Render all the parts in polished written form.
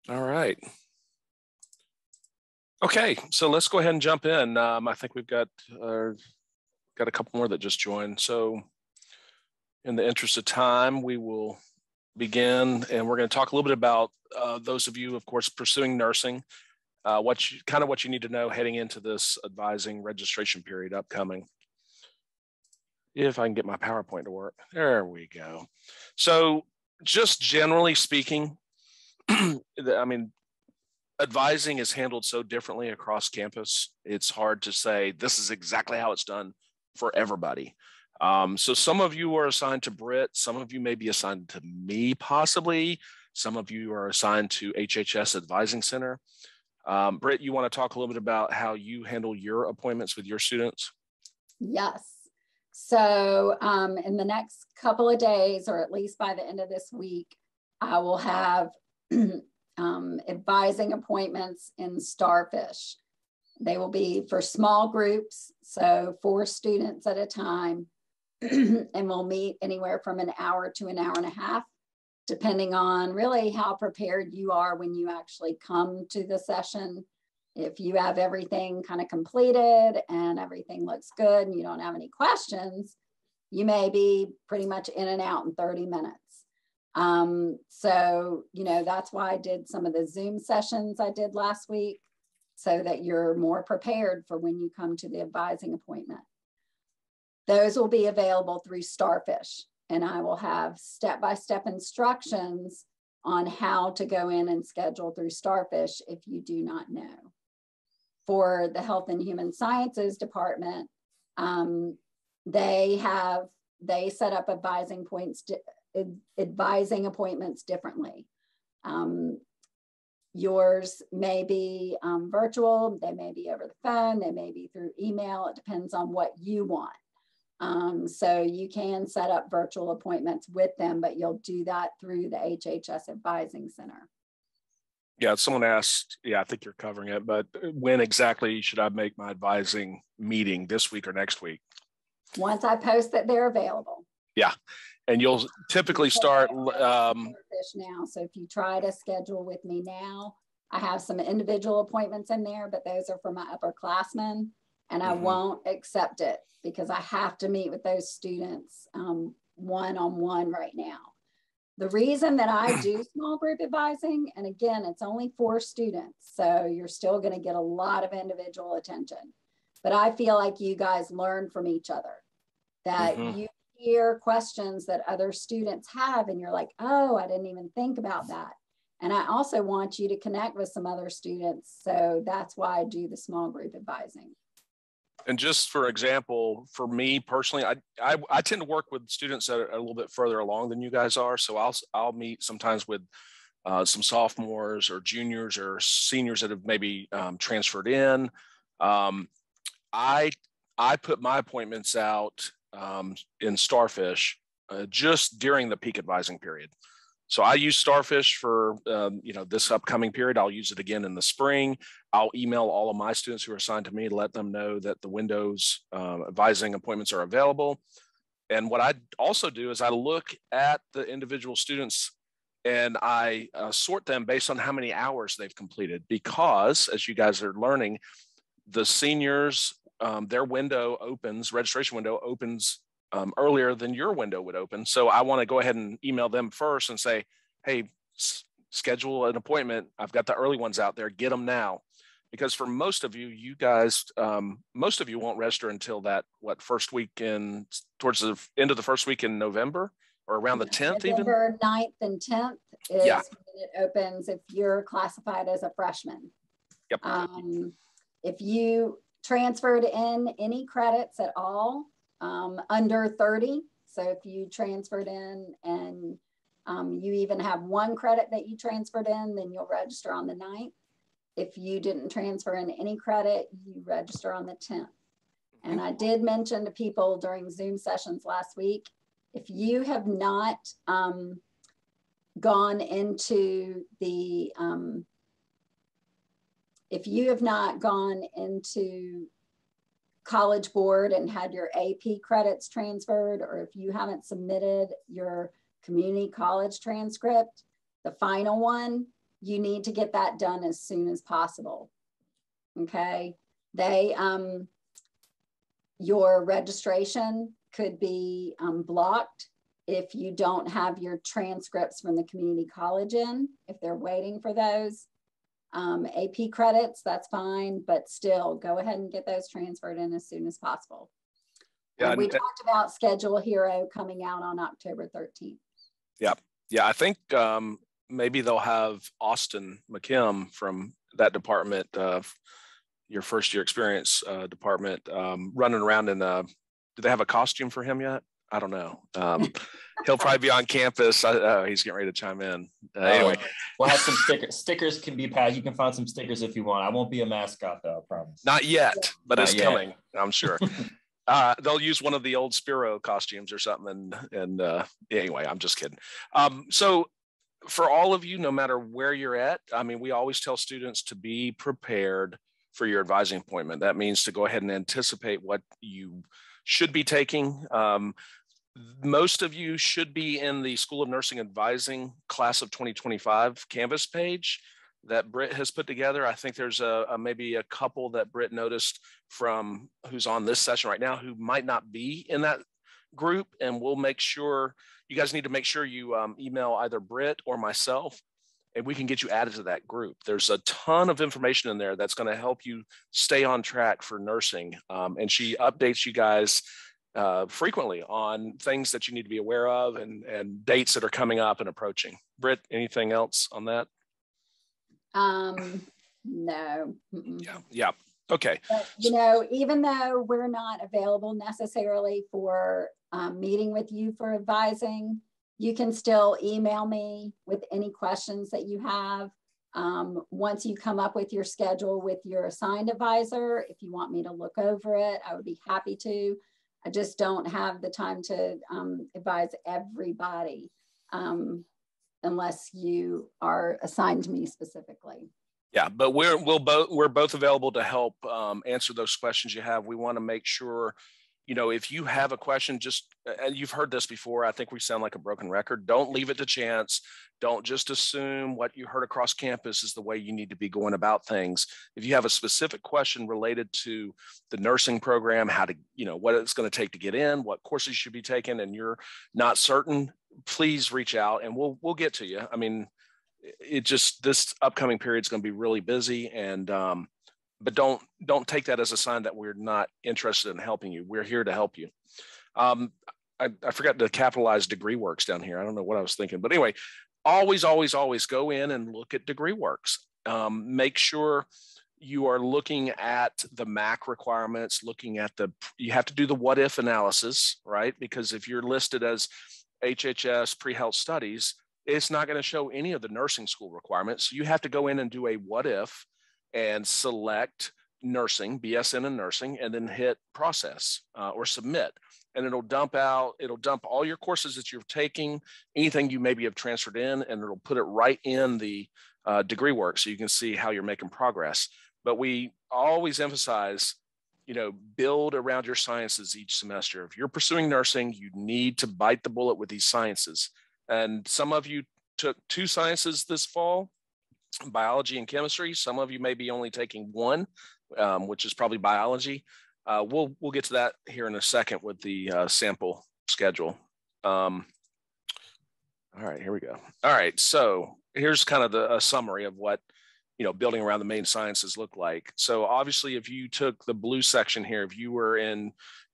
All right. Okay, so let's go ahead and jump in. I think we've got a couple more that just joined. So in the interest of time, we will begin, and we're going to talk a little bit about those of you, of course, pursuing nursing, what you need to know heading into this advising registration period upcoming. If I can get my PowerPoint to work. There we go. So just generally speaking, I mean, advising is handled so differently across campus. It's hard to say this is exactly how it's done for everybody. So some of you are assigned to Britt. Some of you may be assigned to me, possibly. Some of you are assigned to HHS Advising Center. Britt, you want to talk a little bit about how you handle your appointments with your students? Yes. So in the next couple of days, or at least by the end of this week, I will have advising appointments in Starfish. They will be for small groups, so 4 students at a time, and we'll meet anywhere from an hour to an hour and a half, depending on really how prepared you are when you actually come to the session. If you have everything kind of completed and everything looks good and you don't have any questions, you may be pretty much in and out in 30 minutes. So, that's why I did some of the Zoom sessions I did last week, so that you're more prepared for when you come to the advising appointment. Those will be available through Starfish, and I will have step-by-step instructions on how to go in and schedule through Starfish if you do not know. For the Health and Human Sciences department, they set up advising appointments differently. Yours may be virtual, they may be over the phone, they may be through email. It depends on what you want. So you can set up virtual appointments with them, but you'll do that through the HHS Advising Center. Yeah, someone asked, I think you're covering it, but when exactly should I make my advising meeting, this week or next week? Once I post that they're available. Yeah, and you'll typically start now. So if you try to schedule with me now, I have some individual appointments in there, but those are for my upperclassmen, and I won't accept it because I have to meet with those students one-on-one right now. The reason that I do small group advising, and again, it's only 4 students, so you're still going to get a lot of individual attention, but I feel like you guys learn from each other, that you hear questions that other students have, and you're like, oh, I didn't even think about that. And I also want you to connect with some other students, so that's why I do the small group advising. And just for example, for me personally, I tend to work with students that are a little bit further along than you guys are. So I'll meet sometimes with some sophomores or juniors or seniors that have maybe transferred in. I put my appointments out in Starfish just during the peak advising period. So I use Starfish for this upcoming period. I'll use it again in the spring. I'll email all of my students who are assigned to me to let them know that the Windows advising appointments are available. And what I also do is I look at the individual students and I sort them based on how many hours they've completed, because as you guys are learning, the seniors, their registration window opens earlier than your window would open. So I want to go ahead and email them first and say, hey, schedule an appointment. I've got the early ones out there, get them now. Because for most of you guys, most of you won't register until that, first weekend, towards the end of the first week in November, or around the 10th November 9th and 10th is when it opens if you're classified as a freshman. Yep. If you transferred in any credits at all, under 30. So if you transferred in and you even have 1 credit that you transferred in, then you'll register on the 9th. If you didn't transfer in any credit, you register on the 10th. And I did mention to people during Zoom sessions last week, if you have not gone into the, College Board and had your AP credits transferred, or if you haven't submitted your community college transcript, the final one, you need to get that done as soon as possible. Okay. Your registration could be blocked if you don't have your transcripts from the community college in, if they're waiting for those. AP credits, that's fine, but still go ahead and get those transferred in as soon as possible. Yeah, we talked about Schedule Hero coming out on October 13th. Yeah, yeah, I think maybe they'll have Austin McKim from that department, your first year experience department, running around in do they have a costume for him yet? I don't know. He'll probably be on campus. He's getting ready to chime in. Anyway, we'll have some stickers. Stickers can be passed. You can find some stickers if you want. I won't be a mascot though, I promise. Not yet, but it's coming, I'm sure. They'll use one of the old Spiro costumes or something. And anyway, I'm just kidding. So for all of you, no matter where you're at, I mean, we always tell students to be prepared for your advising appointment. That means to go ahead and anticipate what you should be taking. Most of you should be in the School of Nursing Advising Class of 2025 Canvas page that Britt has put together. I think there's maybe a couple that Britt noticed from who's on this session right now who might not be in that group, and we'll make sure, you guys need to make sure you email either Britt or myself, and we can get you added to that group. There's a ton of information in there that's going to help you stay on track for nursing, and she updates you guys frequently on things that you need to be aware of and dates that are coming up and approaching. Britt, anything else on that? No. Yeah. Okay. But, even though we're not available necessarily for meeting with you for advising, you can still email me with any questions that you have. Once you come up with your schedule with your assigned advisor, if you want me to look over it, I would be happy to. I just don't have the time to advise everybody unless you are assigned to me specifically. Yeah, but we're both available to help answer those questions you have. We want to make sure, if you have a question, just, and you've heard this before, I think we sound like a broken record. Don't leave it to chance. Don't just assume what you heard across campus is the way you need to be going about things. If you have a specific question related to the nursing program, how to, what it's going to take to get in, what courses you should be taking, and you're not certain, please reach out and we'll get to you. I mean, this upcoming period is going to be really busy, and but don't take that as a sign that we're not interested in helping you. We're here to help you. I forgot to capitalize DegreeWorks down here. I don't know what I was thinking, but anyway, always go in and look at DegreeWorks. Make sure you are looking at the MAC requirements, you have to do the what if analysis, right? Because if you're listed as HHS pre-health studies, it's not going to show any of the nursing school requirements. So you have to go in and do a what if and select nursing, BSN and nursing, and then hit process or submit. And it'll dump all your courses that you're taking, anything you maybe have transferred in, and it'll put it right in the DegreeWorks so you can see how you're making progress. But we always emphasize, build around your sciences each semester. If you're pursuing nursing, you need to bite the bullet with these sciences. And some of you took 2 sciences this fall, biology and chemistry. Some of you may be only taking 1, which is probably biology. We'll get to that here in a second with the sample schedule. All right, here we go. All right, so here's kind of a summary of what building around the main sciences look like. So obviously, if you took the blue section here, if you were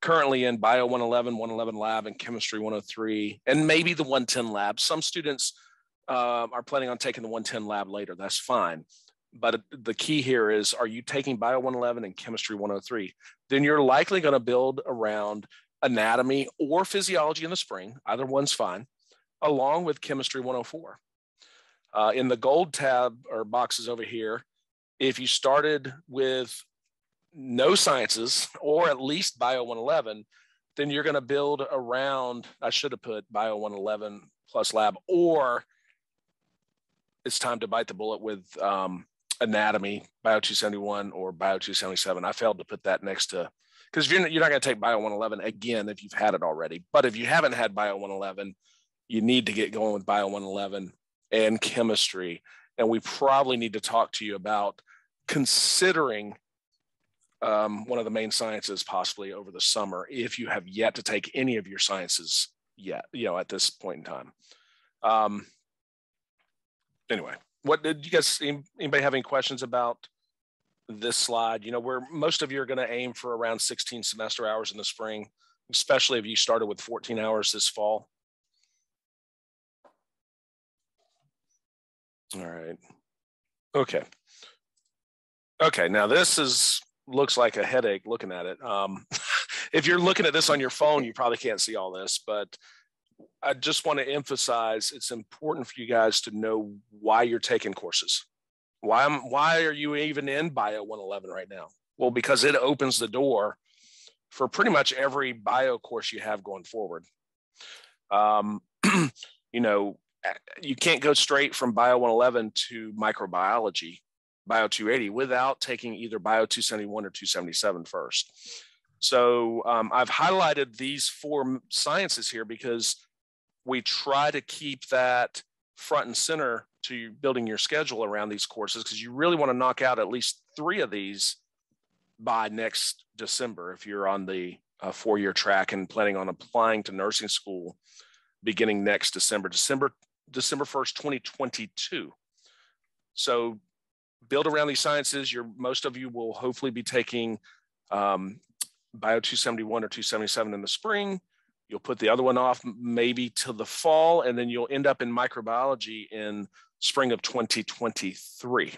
currently in Bio 111, 111 lab, and Chemistry 103, and maybe the 110 lab, some students are planning on taking the 110 lab later. That's fine. But the key here is, are you taking Bio 111 and Chemistry 103? Then you're likely going to build around anatomy or physiology in the spring. Either one's fine, along with Chemistry 104. In the gold tab or boxes over here, if you started with no sciences or at least Bio 111, then you're going to build around, I should have put Bio 111 plus lab, or it's time to bite the bullet with anatomy, Bio 271 or Bio 277. I failed to put that next to, because you're not going to take Bio 111 again if you've had it already. But if you haven't had Bio 111, you need to get going with Bio 111 and chemistry. And we probably need to talk to you about considering one of the main sciences possibly over the summer if you have yet to take any of your sciences yet, at this point in time. Anyway, what did you guys, anybody have any questions about this slide? Where most of you are going to aim for around 16 semester hours in the spring, especially if you started with 14 hours this fall. All right. Okay. Okay. Now this looks like a headache looking at it. If you're looking at this on your phone, you probably can't see all this, but I just want to emphasize it's important for you guys to know why you're taking courses. Why are you even in Bio 111 right now? Well, because it opens the door for pretty much every bio course you have going forward. You can't go straight from Bio 111 to microbiology, Bio 280, without taking either Bio 271 or 277 first. So I've highlighted these 4 sciences here because we try to keep that front and center to building your schedule around these courses, because you really want to knock out at least 3 of these by next December if you're on the 4-year track and planning on applying to nursing school beginning next December 1st, 2022. So build around these sciences. Most of you will hopefully be taking Bio 271 or 277 in the spring. You'll put the other one off maybe till the fall, and then you'll end up in microbiology in spring of 2023.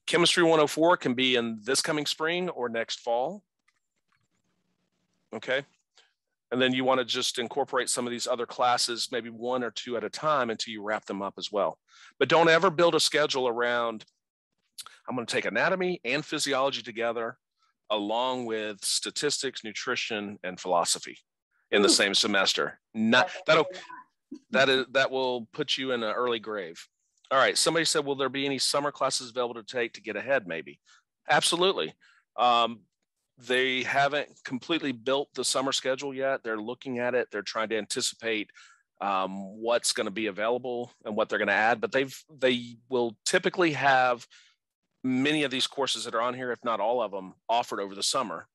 Chemistry 104 can be in this coming spring or next fall. Okay. And then you want to just incorporate some of these other classes, maybe 1 or 2 at a time until you wrap them up as well. But don't ever build a schedule around, I'm going to take anatomy and physiology together along with statistics, nutrition, and philosophy in the same semester. That will put you in an early grave. All right. Somebody said, will there be any summer classes available to take to get ahead? Maybe. Absolutely. They haven't completely built the summer schedule yet. They're looking at it. They're trying to anticipate what's going to be available and what they're going to add. But they will typically have many of these courses that are on here, if not all of them, offered over the summer.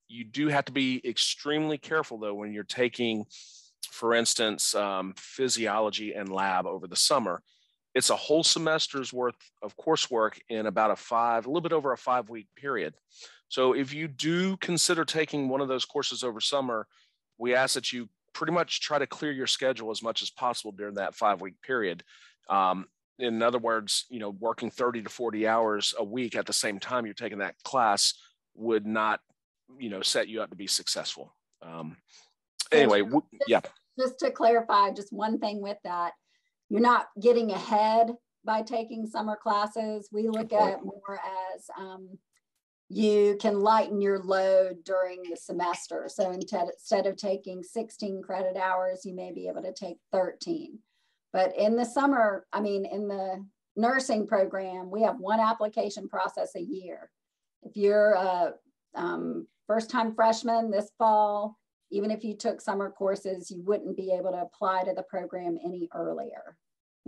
You do have to be extremely careful, though, when you're taking, for instance, physiology and lab over the summer. It's a whole semester's worth of coursework in about a little bit over a 5-week period. So if you do consider taking one of those courses over summer, we ask that you pretty much try to clear your schedule as much as possible during that 5-week period. In other words, working 30 to 40 hours a week at the same time you're taking that class would not, set you up to be successful. Anyway, Just to clarify, just one thing with that, you're not getting ahead by taking summer classes. We look at more as you can lighten your load during the semester. So instead of taking 16 credit hours, you may be able to take 13. But in the summer, in the nursing program, we have 1 application process a year. If you're a first-time freshman this fall, even if you took summer courses, you wouldn't be able to apply to the program any earlier.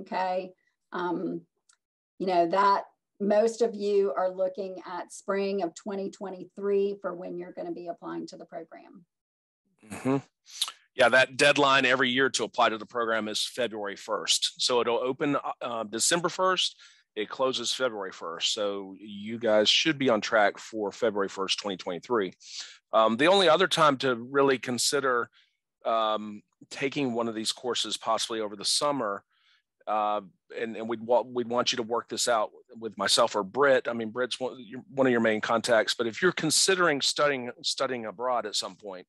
Okay. That most of you are looking at spring of 2023 for when you're going to be applying to the program. Mm-hmm. Yeah, that deadline every year to apply to the program is February 1st. So it'll open December 1st. It closes February 1st. So you guys should be on track for February 1st, 2023. The only other time to really consider taking one of these courses possibly over the summer, and we'd want you to work this out with myself or Britt. Britt's one of your main contacts, but if you're considering studying abroad at some point,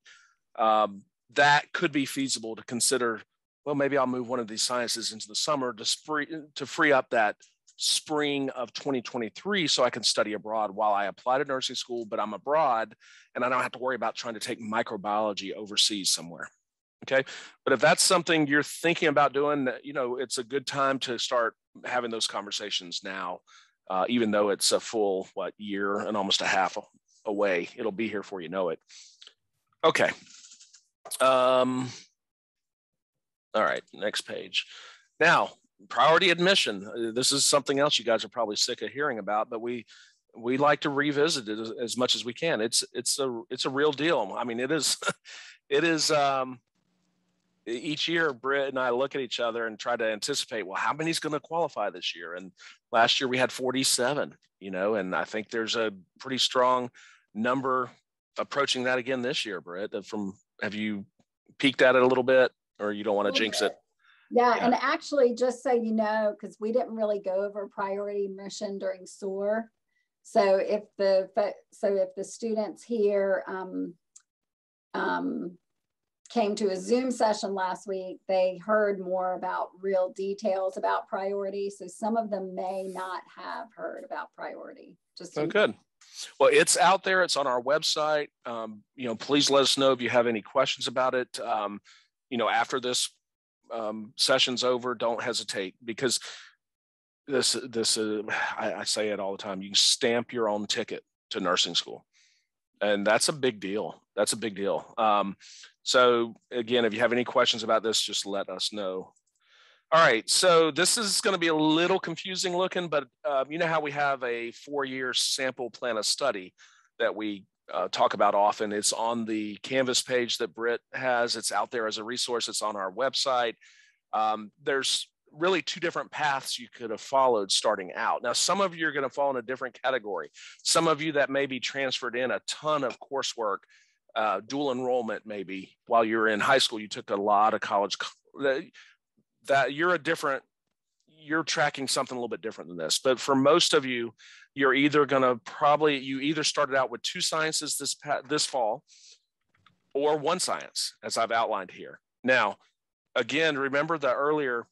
that could be feasible to consider. Well, maybe I'll move one of these sciences into the summer to free up that spring of 2023 so I can study abroad while I apply to nursing school, but I'm abroad and I don't have to worry about trying to take microbiology overseas somewhere. Okay. But if that's something you're thinking about doing, it's a good time to start having those conversations now, even though it's a full, year and almost a half away. It'll be here before you know it. Okay. All right. Next page. Now, priority admission. This is something else you guys are probably sick of hearing about, but we like to revisit it as much as we can. It's a real deal. I mean, it is it is. Each year, Britt and I look at each other and try to anticipate, well, how many's going to qualify this year? And last year we had 47, and I think there's a pretty strong number approaching that again this year, Britt. Have you peeked at it a little bit, or you don't want to jinx it? Yeah, and actually, just so you know, because we didn't really go over priority admission during SOAR. So if the students here came to a Zoom session last week, they heard more about real details about priority. So some of them may not have heard about priority. Good. Well, it's out there. It's on our website. Please let us know if you have any questions about it. After this session's over, don't hesitate, because I say it all the time. You can stamp your own ticket to nursing school, and that's a big deal. So again, if you have any questions about this, just let us know. All right, so this is going to be a little confusing looking, but you know how we have a 4-year sample plan of study that we talk about often. It's on the Canvas page that Britt has. It's out there as a resource. It's on our website. There's really 2 different paths you could have followed starting out. Now, some of you are going to fall in a different category. Some of you that may be transferred in a ton of coursework, dual enrollment, maybe while you're in high school, you took a lot of college, that you're tracking something a little bit different than this. But for most of you, you're either going to you either started out with 2 sciences this fall, or 1 science, as I've outlined here. Now, again, remember the earlier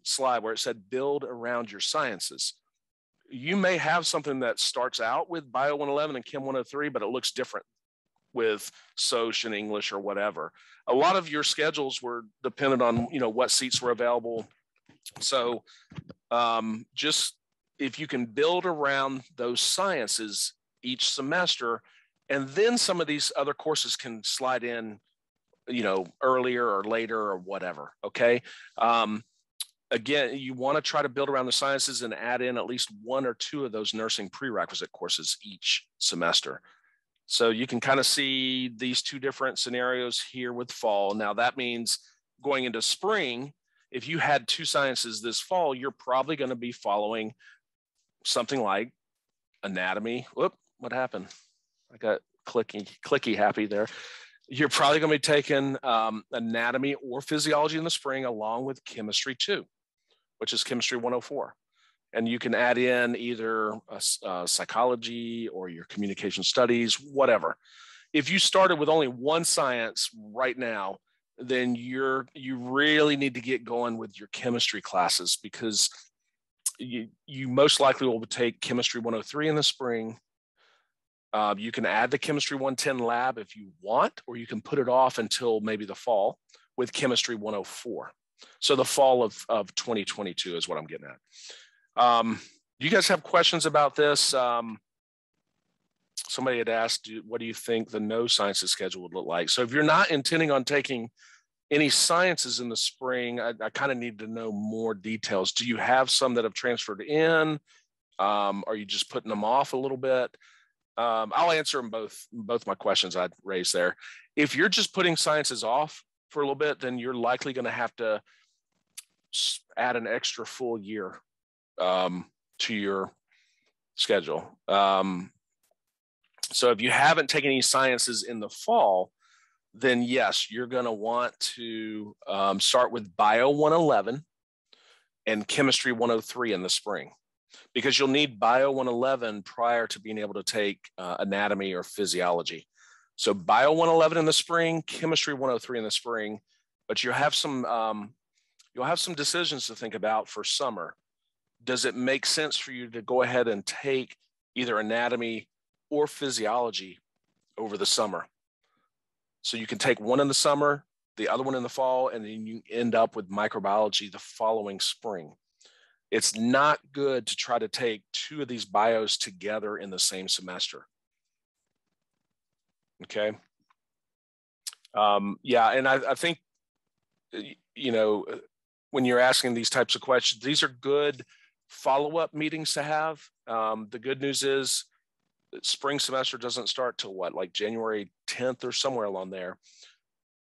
slide where it said build around your sciences. You may have something that starts out with Bio 111 and Chem 103, but it looks different with Soc and English or whatever. A lot of your schedules were dependent on, what seats were available. So just if you can build around those sciences each semester, and then some of these other courses can slide in, earlier or later or whatever. Okay. Again, you want to try to build around the sciences and add in at least 1 or 2 of those nursing prerequisite courses each semester. So you can kind of see these 2 different scenarios here with fall. Now that means going into spring, if you had 2 sciences this fall, you're probably going to be following something like anatomy. Whoop, what happened? I got clicky happy there. You're probably going to be taking anatomy or physiology in the spring, along with chemistry 2, which is chemistry 104. And you can add in either psychology or your communication studies, whatever. If you started with only 1 science right now, then you really need to get going with your chemistry classes, because you most likely will take chemistry 103 in the spring. You can add the chemistry 110 lab if you want, or you can put it off until maybe the fall with chemistry 104. So the fall of 2022 is what I'm getting at. You guys have questions about this? Somebody had asked, what do you think the no sciences schedule would look like? So if you're not intending on taking any sciences in the spring, I kind of need to know more details. Do you have some that have transferred in? Are you just putting them off a little bit? I'll answer them both my questions I'd raised there. If you're just putting sciences off for a little bit, then you're likely going to have to add an extra full year to your schedule. So if you haven't taken any sciences in the fall, then yes, you're going to want to start with Bio 111 and Chemistry 103 in the spring, because you'll need Bio 111 prior to being able to take anatomy or physiology. So Bio 111 in the spring, Chemistry 103 in the spring, but you'll have some decisions to think about for summer. Does it make sense for you to go ahead and take either anatomy or physiology over the summer? So you can take one in the summer, the other one in the fall, and then you end up with microbiology the following spring. It's not good to try to take 2 of these bios together in the same semester. Okay. Yeah, and I think, when you're asking these types of questions, these are good follow-up meetings to have. The good news is spring semester doesn't start till what, like January 10th or somewhere along there.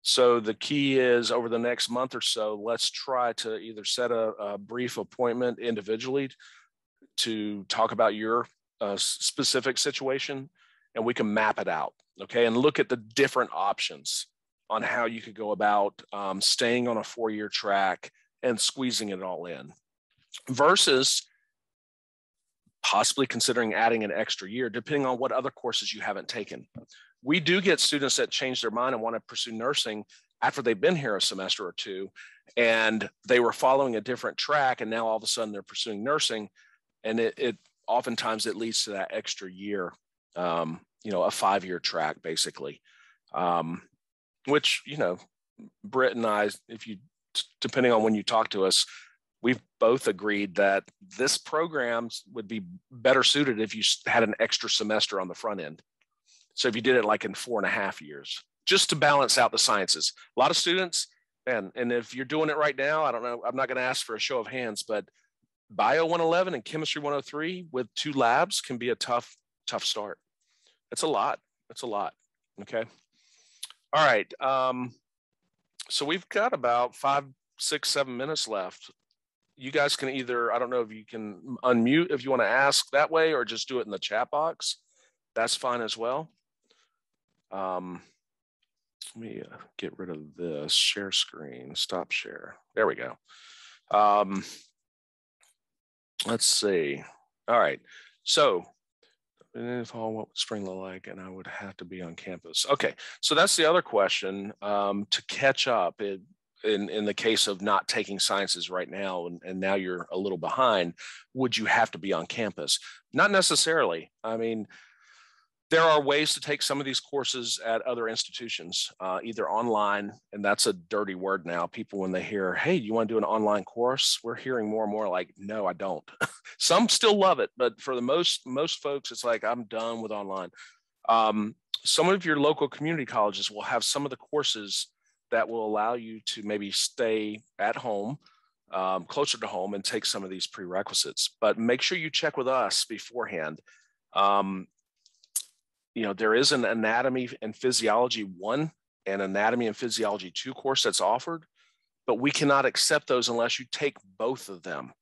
So the key is over the next month or so, let's try to either set a brief appointment individually to talk about your specific situation, and we can map it out, okay? And look at the different options on how you could go about staying on a 4-year track and squeezing it all in versus possibly considering adding an extra year, depending on what other courses you haven't taken. We do get students that change their mind and want to pursue nursing after they've been here a semester or two, and they were following a different track, and now all of a sudden they're pursuing nursing, and it oftentimes it leads to that extra year, a 5-year track basically, which, Britt and I, depending on when you talk to us, we've both agreed that this program would be better suited if you had an extra semester on the front end. So if you did it like in 4.5 years, just to balance out the sciences. A lot of students, and if you're doing it right now, I don't know, I'm not going to ask for a show of hands, but Bio 111 and Chemistry 103 with 2 labs can be a tough start. It's a lot. Okay. All right. So we've got about 5, 6, 7 minutes left. You guys can either, I don't know if you can unmute if you want to ask that way or just do it in the chat box. That's fine as well. Let me get rid of this share screen, stop share. There we go. Let's see. All right. So if all what would spring look like, and I would have to be on campus. Okay. So that's the other question, to catch up in the case of not taking sciences right now, and now you're a little behind, would you have to be on campus? Not necessarily. I mean, there are ways to take some of these courses at other institutions, either online, and that's a dirty word now. People, when they hear, hey, you want to do an online course? We're hearing more and more like, no, I don't. Some still love it, but for the most folks, it's like, I'm done with online. Some of your local community colleges will have some of the courses that will allow you to maybe stay at home, closer to home, and take some of these prerequisites. But make sure you check with us beforehand. There is an Anatomy and Physiology 1 and Anatomy and Physiology 2 course that's offered, but we cannot accept those unless you take both of them.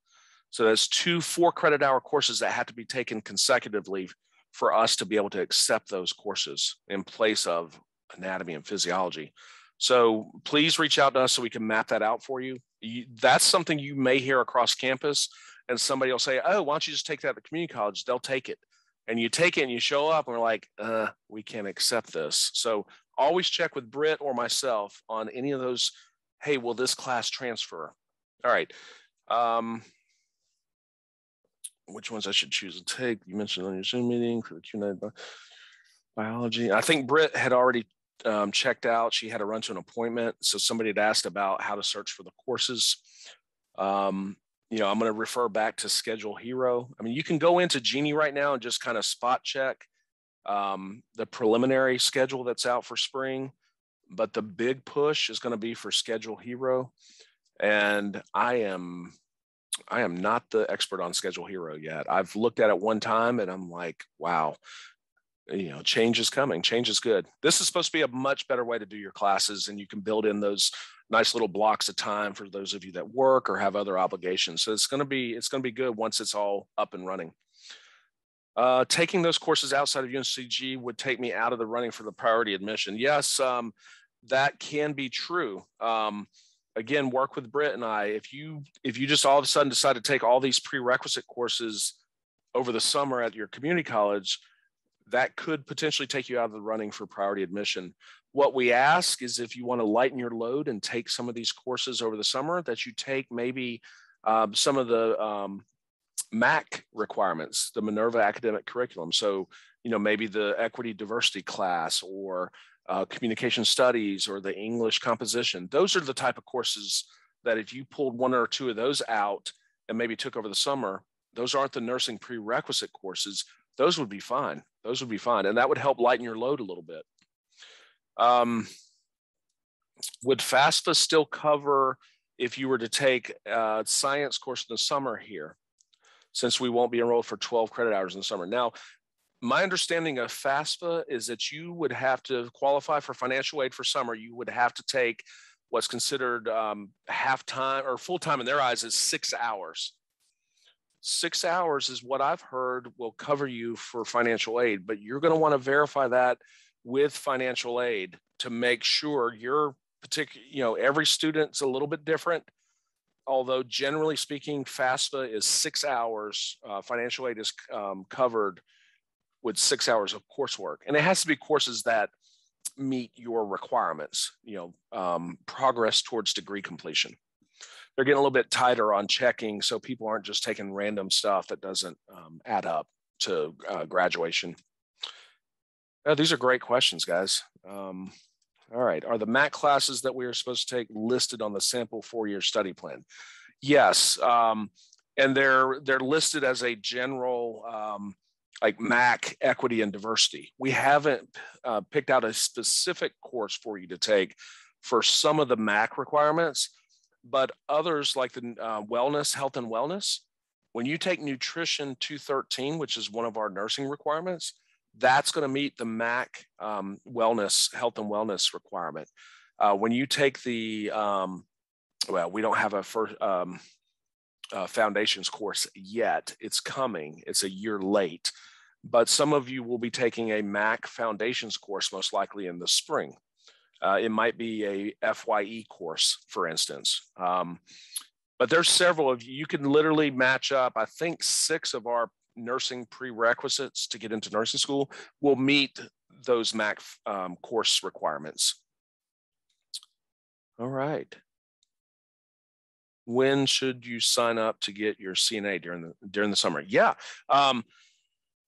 So that's 2 4-credit hour courses that have to be taken consecutively for us to be able to accept those courses in place of Anatomy and Physiology. So please reach out to us so we can map that out for you. That's something you may hear across campus, and somebody will say, oh, why don't you just take that at the community college? They'll take it. And you take it and you show up and we're like, we can't accept this. So always check with Britt or myself on any of those. Hey, will this class transfer? All right. Which ones I should choose to take? You mentioned on your Zoom meeting for the Q&A biology. I think Britt had already checked out. She had to run to an appointment. So somebody had asked about how to search for the courses. I'm going to refer back to Schedule Hero. I mean, you can go into Genie right now and just kind of spot check the preliminary schedule that's out for spring, but the big push is going to be for Schedule Hero. And I am not the expert on Schedule Hero yet. I've looked at it one time and I'm like, wow, change is coming. Change is good. This is supposed to be a much better way to do your classes, and you can build in those nice little blocks of time for those of you that work or have other obligations. So it's going to be good once it's all up and running. Taking those courses outside of UNCG would take me out of the running for the priority admission. Yes, that can be true. Again, work with Britt and I. If you just all of a sudden decide to take all these prerequisite courses over the summer at your community college, that could potentially take you out of the running for priority admission. What we ask is if you want to lighten your load and take some of these courses over the summer, that you take maybe some of the MAC requirements, the Minerva Academic Curriculum. So, maybe the Equity Diversity class or Communication Studies or the English Composition. Those are the type of courses that if you pulled 1 or 2 of those out and maybe took over the summer, those aren't the nursing prerequisite courses. Those would be fine. And that would help lighten your load a little bit. Would FAFSA still cover if you were to take a science course in the summer here, since we won't be enrolled for 12 credit hours in the summer. Now, my understanding of FAFSA is that you would have to qualify for financial aid for summer. You would have to take what's considered half-time or full-time in their eyes is 6 hours. 6 hours is what I've heard will cover you for financial aid, but you're going to want to verify that with financial aid to make sure your particular, every student's a little bit different. Although generally speaking, FAFSA is 6 hours. Financial aid is covered with 6 hours of coursework. And it has to be courses that meet your requirements, progress towards degree completion. They're getting a little bit tighter on checking, so people aren't just taking random stuff that doesn't add up to graduation. These are great questions, guys. All right, are the MAC classes that we are supposed to take listed on the sample 4-year study plan? Yes, and they're listed as a general, like MAC, equity, and diversity. We haven't picked out a specific course for you to take for some of the MAC requirements, but others like the wellness, health and wellness, when you take nutrition 213, which is one of our nursing requirements, that's going to meet the MAC wellness, health and wellness requirement. When you take the, well, we don't have a first foundations course yet. It's coming. It's a year late. But some of you will be taking a MAC foundations course most likely in the spring. It might be a FYE course, for instance. But there's several of you. You can literally match up, I think 6 of our nursing prerequisites to get into nursing school will meet those MAC course requirements. All right. When should you sign up to get your CNA during the summer? Yeah.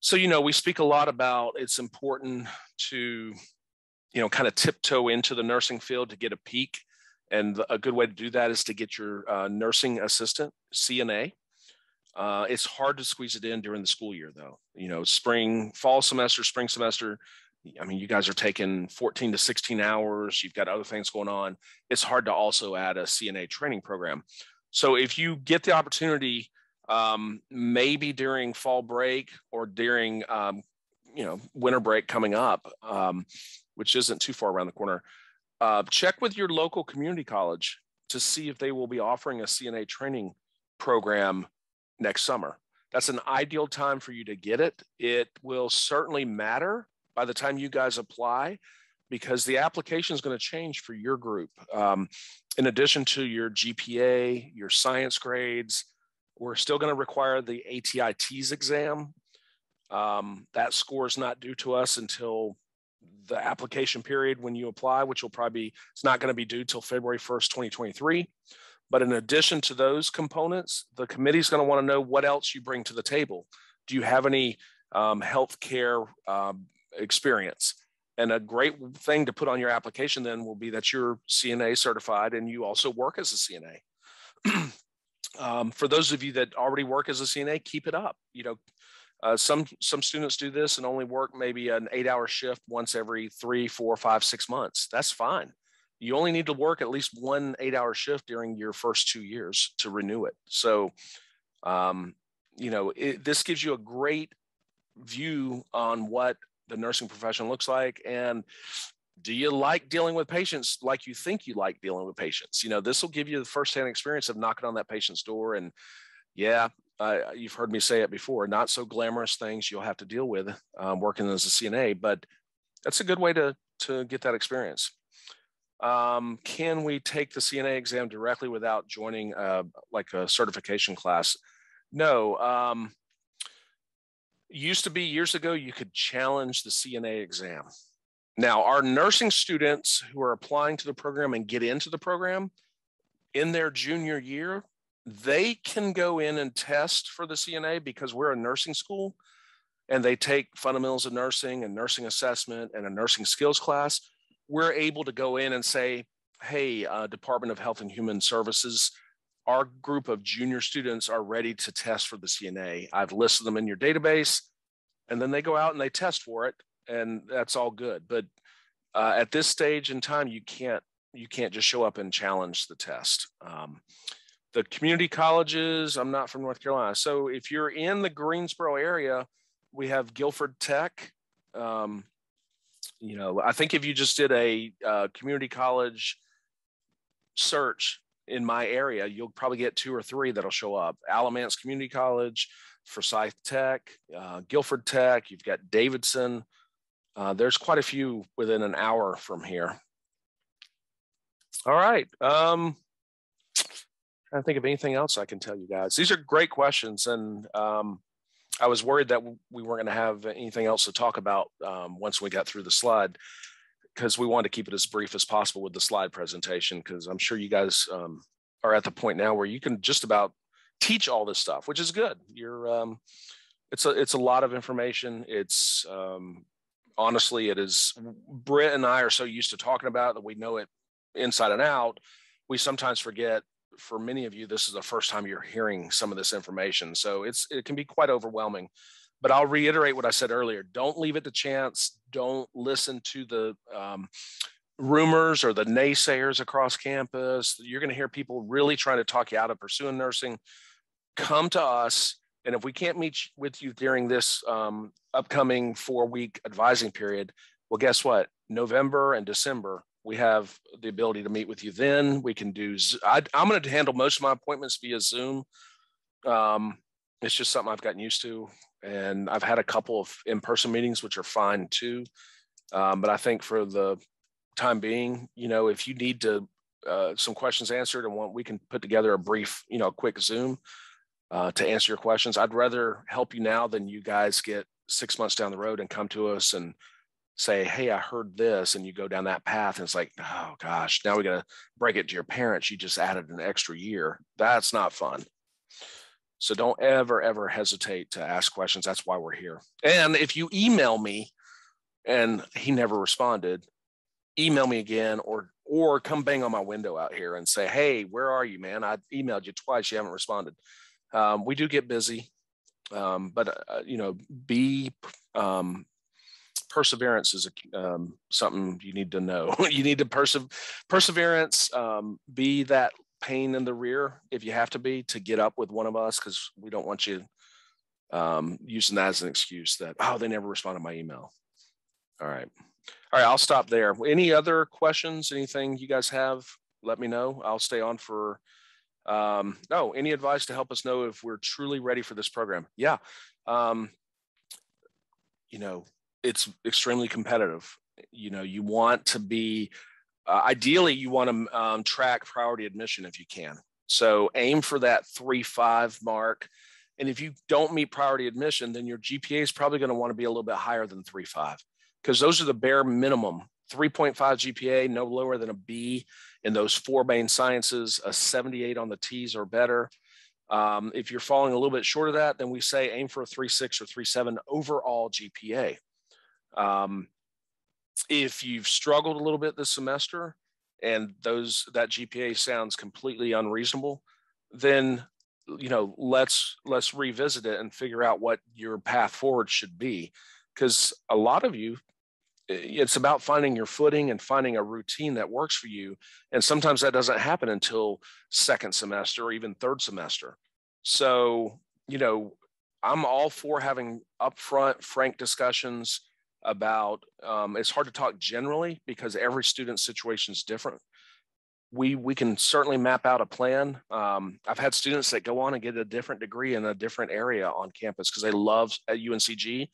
So, we speak a lot about it's important to, kind of tiptoe into the nursing field to get a peek. And a good way to do that is to get your nursing assistant, CNA. It's hard to squeeze it in during the school year, though. Fall semester, spring semester, I mean, you guys are taking 14 to 16 hours. You've got other things going on. It's hard to also add a CNA training program. So if you get the opportunity, maybe during fall break or during, winter break coming up, which isn't too far around the corner, check with your local community college to see if they will be offering a CNA training program next summer. That's an ideal time for you to get it. It will certainly matter by the time you guys apply because the application is going to change for your group. In addition to your GPA, your science grades, we're still going to require the ATITs exam. That score is not due to us until the application period when you apply, which will probably it's not going to be due till February 1st, 2023. But in addition to those components, the committee is going to want to know what else you bring to the table. Do you have any healthcare experience? And a great thing to put on your application then will be that you're CNA certified and you also work as a CNA. For those of you that already work as a CNA, keep it up. Some students do this and only work maybe an 8-hour shift once every 3, 4, 5, 6 months. That's fine. You only need to work at least 1 8-hour shift during your first 2 years to renew it. So, this gives you a great view on what the nursing profession looks like. And do you like dealing with patients like you think you like dealing with patients? This will give you the firsthand experience of knocking on that patient's door. And yeah, you've heard me say it before, not so glamorous things you'll have to deal with working as a CNA, but that's a good way to get that experience. Can we take the CNA exam directly without joining like a certification class? No. Used to be years ago, you could challenge the CNA exam. Now, our nursing students who are applying to the program and get into the program in their junior year, they can go in and test for the CNA because we're a nursing school and they take fundamentals of nursing and nursing assessment and a nursing skills class. We're able to go in and say, hey, Department of Health and Human Services, our group of junior students are ready to test for the CNA. I've listed them in your database, and then they go out and they test for it, and that's all good. But at this stage in time, you can't you can't just show up and challenge the test. The community colleges, I'm not from North Carolina. So if you're in the Greensboro area, we have Guilford Tech. You know, I think if you just did a community college search in my area, you'll probably get 2 or 3 that'll show up. Alamance Community College, Forsyth Tech, Guilford Tech, you've got Davidson. There's quite a few within an hour from here. All right. I don't think of anything else I can tell you guys. These are great questions. And I was worried that we weren't going to have anything else to talk about once we got through the slide, because we wanted to keep it as brief as possible with the slide presentation, because I'm sure you guys are at the point now where you can just about teach all this stuff, which is good. It's a lot of information. It's honestly, it is. Britt and I are so used to talking about it that we know it inside and out. We sometimes forget. For many of you, this is the first time you're hearing some of this information, so it can be quite overwhelming. But I'll reiterate what I said earlier. Don't leave it to chance. Don't listen to the rumors or the naysayers across campus. You're going to hear people really trying to talk you out of pursuing nursing. Come to us, and if we can't meet with you during this upcoming 4-week advising period, well, guess what? November and December, we have the ability to meet with you then. We can do, I'm going to handle most of my appointments via Zoom. It's just something I've gotten used to. And I've had a couple of in-person meetings, which are fine too. But I think for the time being, you know, if you need to, some questions answered and we can put together a brief, you know, quick Zoom to answer your questions. I'd rather help you now than you guys get 6 months down the road and come to us and say, hey, I heard this, and you go down that path and it's like, oh gosh, now we got to break it to your parents. You just added an extra year. That's not fun. So don't ever hesitate to ask questions. That's why we're here. And if you email me and he never responded, email me again, or come bang on my window out here and say, hey, where are you, man? I emailed you twice. You haven't responded. We do get busy, but you know, perseverance is something you need to know. You need to perseverance, be that pain in the rear if you have to be to get up with one of us, because we don't want you using that as an excuse that, oh, they never responded to my email. All right, I'll stop there. Any other questions, anything you guys have, let me know. I'll stay on for any advice to help us know if we're truly ready for this program. Yeah. You know, it's extremely competitive. You know, you want to be, ideally you want to track priority admission if you can. So aim for that 3.5 mark. And if you don't meet priority admission, then your GPA is probably going to want to be a little bit higher than 3.5, because those are the bare minimum. 3.5 GPA, no lower than a B in those 4 main sciences, a 78 on the T's or better. If you're falling a little bit short of that, then we say aim for a 3.6 or 3.7 overall GPA. If you've struggled a little bit this semester and that GPA sounds completely unreasonable, then, you know, let's revisit it and figure out what your path forward should be. Because a lot of you, it's about finding your footing and finding a routine that works for you. And sometimes that doesn't happen until 2nd semester or even 3rd semester. So, you know, I'm all for having upfront, frank discussions about, it's hard to talk generally because every student's situation is different. We can certainly map out a plan. I've had students that go on and get a different degree in a different area on campus because they love at UNCG.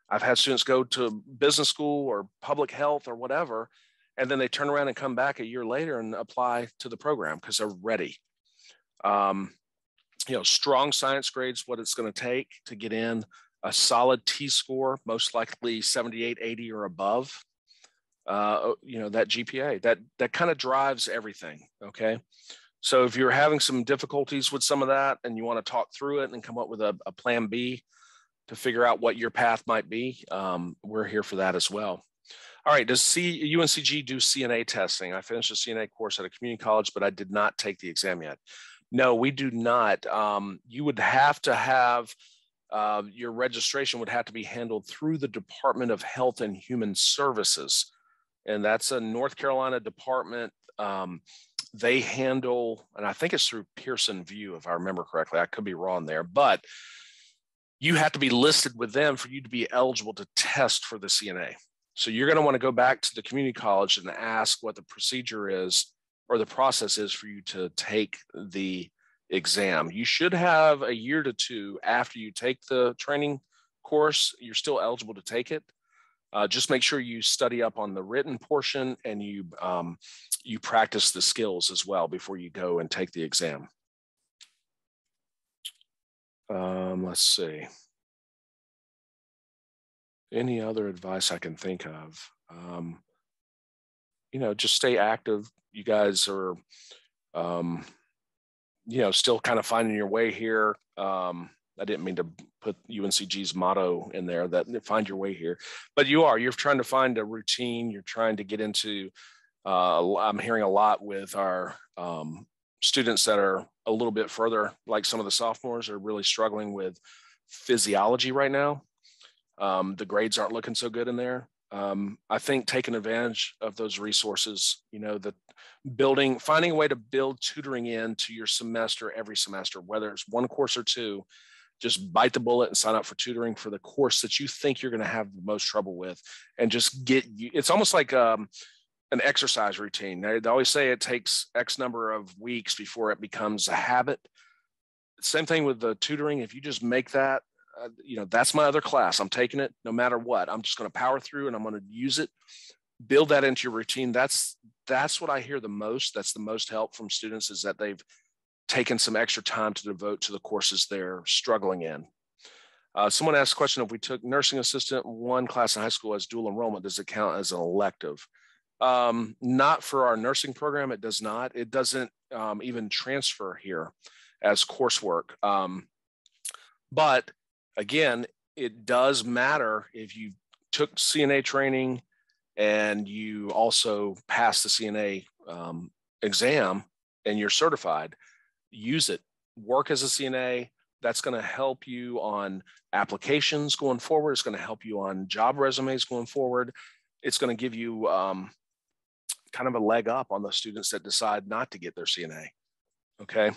I've had students go to business school or public health or whatever, and then they turn around and come back a year later and apply to the program because they're ready. You know, strong science grades, what it's going to take to get in. A solid T-score, most likely 78, 80 or above. You know, that GPA, that kind of drives everything, okay? So if you're having some difficulties with some of that and you want to talk through it and come up with a plan B to figure out what your path might be, we're here for that as well. All right, does UNCG do CNA testing? I finished a CNA course at a community college, but I did not take the exam yet. No, we do not. You would have to have, your registration would have to be handled through the Department of Health and Human Services. And that's a North Carolina department. they handle, and I think it's through Pearson VUE, if I remember correctly. I could be wrong there, but you have to be listed with them for you to be eligible to test for the CNA. So you're going to want to go back to the community college and ask what the procedure is or the process is for you to take the exam. You should have a year to two after you take the training course. You're still eligible to take it. Just make sure you study up on the written portion and you practice the skills as well before you go and take the exam. Let's see. Any other advice I can think of? Just stay active. You guys are, still kind of finding your way here. I didn't mean to put UNCG's motto in there, that find your way here, but you're trying to find a routine. You're trying to get into, I'm hearing a lot with our students that are a little bit further, like some of the sophomores are really struggling with physiology right now. The grades aren't looking so good in there. I think taking advantage of those resources, finding a way to build tutoring into your semester every semester, whether it's one course or two, just bite the bullet and sign up for tutoring for the course that you think you're going to have the most trouble with, and just it's almost like an exercise routine. They always say it takes X number of weeks before it becomes a habit. Same thing with the tutoring. If you just make that, that's my other class. I'm taking it no matter what. I'm just going to power through and I'm going to use it. Build that into your routine. That's what I hear the most. That's the most help from students, is that they've taken some extra time to devote to the courses they're struggling in. Someone asked a question: if we took nursing assistant one class in high school as dual enrollment, does it count as an elective? Not for our nursing program. It does not. It doesn't even transfer here as coursework. But again, it does matter if you took CNA training and you also passed the CNA exam and you're certified. Use it. Work as a CNA. That's going to help you on applications going forward. It's going to help you on job resumes going forward. It's going to give you kind of a leg up on the students that decide not to get their CNA. Okay.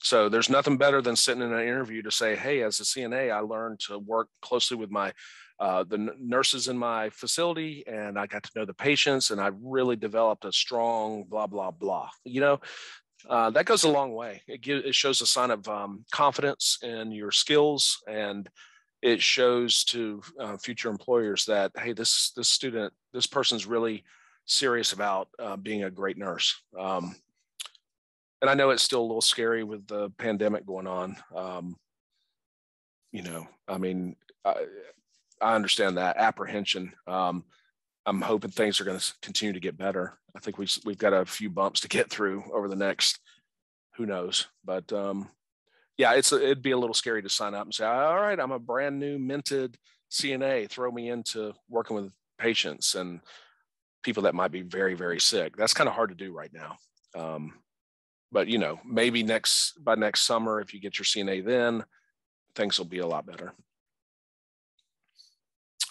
So there's nothing better than sitting in an interview to say, hey, as a CNA, I learned to work closely with the nurses in my facility, and I got to know the patients, and I really developed a strong blah, blah, blah. That goes a long way. It shows a sign of confidence in your skills, and it shows to future employers that, hey, this person's really serious about being a great nurse. And I know it's still a little scary with the pandemic going on. I understand that apprehension. I'm hoping things are going to continue to get better. I think we've got a few bumps to get through over the next, who knows, but it'd be a little scary to sign up and say, all right, I'm a brand new minted CNA, throw me into working with patients and people that might be very, very sick. That's kind of hard to do right now. But maybe by next summer, if you get your CNA, then things will be a lot better.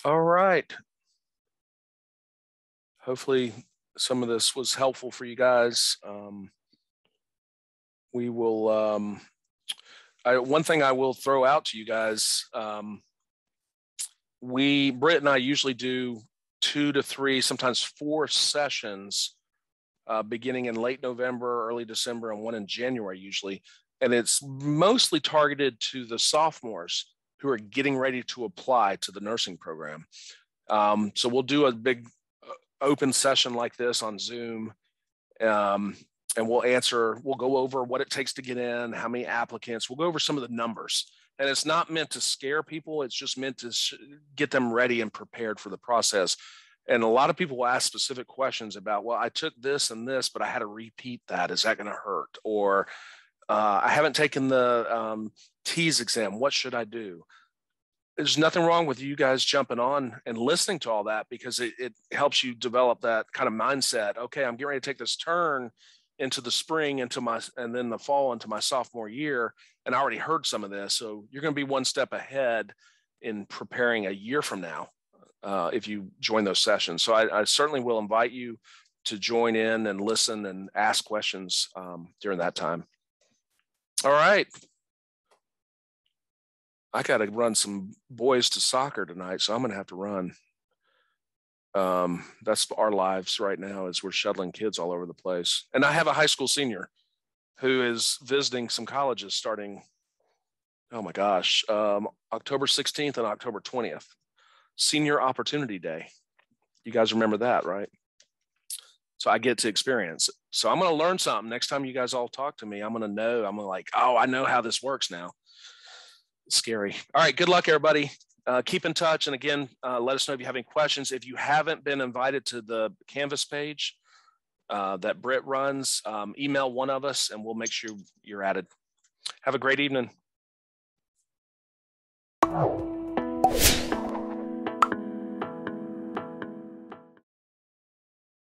All right. Hopefully some of this was helpful for you guys. We will, one thing I will throw out to you guys, Britt and I usually do 2 to 3, sometimes 4 sessions beginning in late November, early December, and one in January usually. And it's mostly targeted to the sophomores who are getting ready to apply to the nursing program. So we'll do a big open session like this on Zoom, and we'll go over what it takes to get in, how many applicants. We'll go over some of the numbers. And it's not meant to scare people. It's just meant to get them ready and prepared for the process. And a lot of people will ask specific questions about, well, I took this and this, but I had to repeat that. Is that going to hurt? Or I haven't taken the TEAS exam. What should I do? There's nothing wrong with you guys jumping on and listening to all that, because it helps you develop that kind of mindset. Okay, I'm getting ready to take this turn into the spring, and then the fall into my sophomore year. And I already heard some of this. So you're going to be one step ahead in preparing a year from now if you join those sessions. So I certainly will invite you to join in and listen and ask questions during that time. All right. I got to run some boys to soccer tonight, so I'm going to have to run. That's our lives right now, as we're shuttling kids all over the place. And I have a high school senior who is visiting some colleges starting, oh my gosh, October 16th and October 20th, Senior Opportunity Day. You guys remember that, right? So I get to experience it. So I'm going to learn something. Next time you guys all talk to me, I'm going to know, I'm like, oh, I know how this works now. It's scary. All right. Good luck, everybody. Keep in touch. And again, let us know if you have any questions. If you haven't been invited to the Canvas page that Britt runs, email one of us and we'll make sure you're added. Have a great evening.